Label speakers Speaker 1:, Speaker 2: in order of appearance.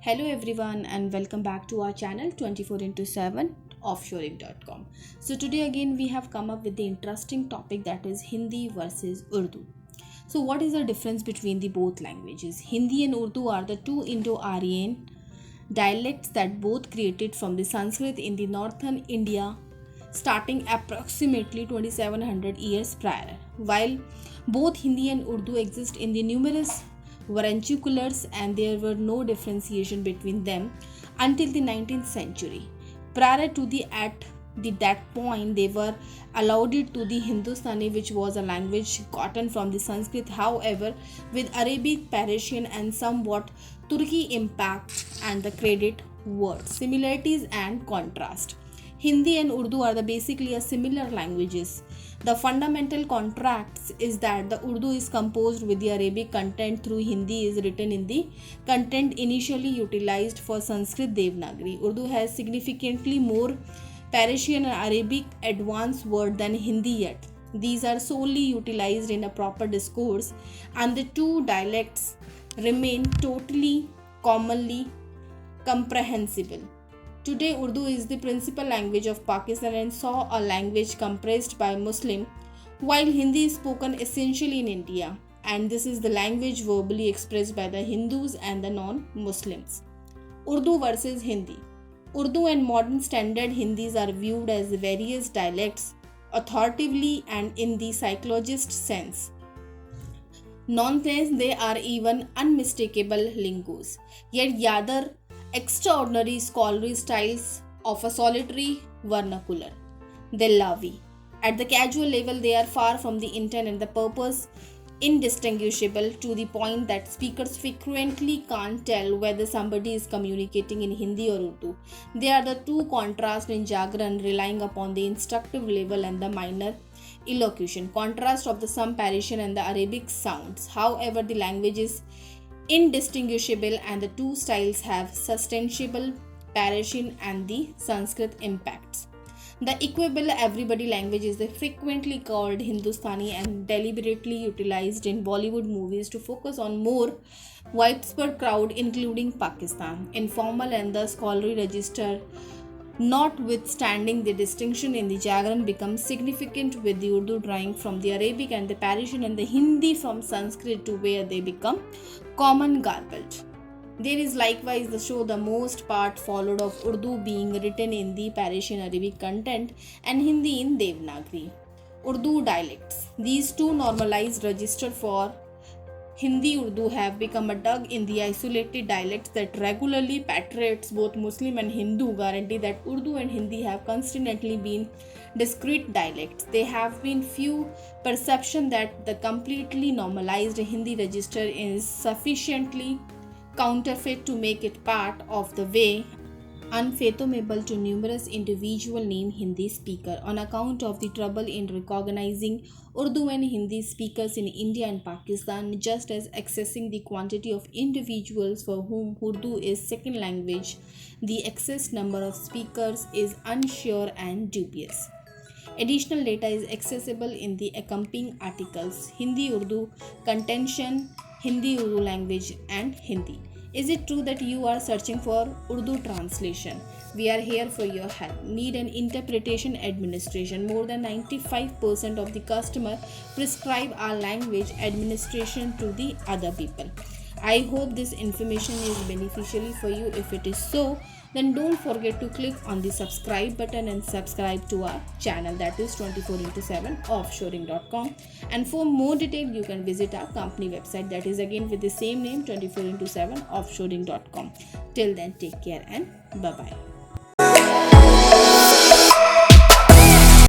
Speaker 1: Hello everyone and welcome back to our channel 24 into 7 offshoring.com. So today again we have come up with the interesting topic that is Hindi versus Urdu. So what is the difference between the both languages? Hindi and Urdu are the two Indo-Aryan dialects that both created from the Sanskrit in the northern India starting approximately 2700 years prior. While both Hindi and Urdu exist in the numerous vernaculars and there were no differentiation between them until the 19th century. Prior to that point they were alluded to the Hindustani, which was a language gotten from the Sanskrit, however with Arabic, Persian and somewhat Turki impact and the credit words, similarities and contrast. Hindi and Urdu are basically a similar languages. The fundamental contrast is that the Urdu is composed with the Arabic content through Hindi is written in the content initially utilized for Sanskrit Devanagari. Urdu has significantly more Persian and Arabic advanced word than Hindi yet. These are solely utilized in a proper discourse and the two dialects remain totally commonly comprehensible. Today, Urdu is the principal language of Pakistan and saw a language comprised by Muslim, while Hindi is spoken essentially in India, and this is the language verbally expressed by the Hindus and the non-Muslims. Urdu versus Hindi. Urdu and modern standard Hindis are viewed as various dialects, authoritatively and in the psychologist sense. Nonetheless, they are even unmistakable lingos, yet gather extraordinary scholarly styles of a solitary vernacular. Dellavi. At the casual level, they are far from the intent and the purpose indistinguishable to the point that speakers frequently can't tell whether somebody is communicating in Hindi or Urdu. They are the two contrasts in Jagran, relying upon the instructive level and the minor elocution, contrast of the some Persian and the Arabic sounds. However, the language is indistinguishable and the two styles have substantial Persian and the Sanskrit impacts. The equivalent everybody language is frequently called Hindustani and deliberately utilized in Bollywood movies to focus on more widespread crowd including Pakistan. Informal and the scholarly register, notwithstanding the distinction in the Jagran, becomes significant with the Urdu drawing from the Arabic and the Persian and the Hindi from Sanskrit to where they become common garbled. There is likewise the show the most part followed of Urdu being written in the Persian Arabic content and Hindi in Devanagari. Urdu dialects. These two normalized register for Hindi Urdu have become a dug in the isolated dialects that regularly patriots both Muslim and Hindu guarantee that Urdu and Hindi have constantly been discrete dialects. There have been few perception that the completely normalized Hindi register is sufficiently counterfeit to make it part of the way unfathomable to numerous individual named Hindi speaker on account of the trouble in recognizing Urdu and Hindi speakers in India and Pakistan, just as accessing the quantity of individuals for whom Urdu is second language. The excess number of speakers is unsure and dubious. Additional data is accessible in the accompanying articles. Hindi Urdu contention, Hindi Urdu language and Hindi. Is it true that you are searching for Urdu translation? We are here for your help. Need an interpretation administration. More than 95% of the customer prescribe our language administration to the other people. I hope this information is beneficial for you. If it is so, then don't forget to click on the subscribe button and subscribe to our channel, that is 24 into 7 offshoring.com. And for more detail you can visit our company website, that is again with the same name 24 into 7 offshoring.com. Till then, take care and bye bye.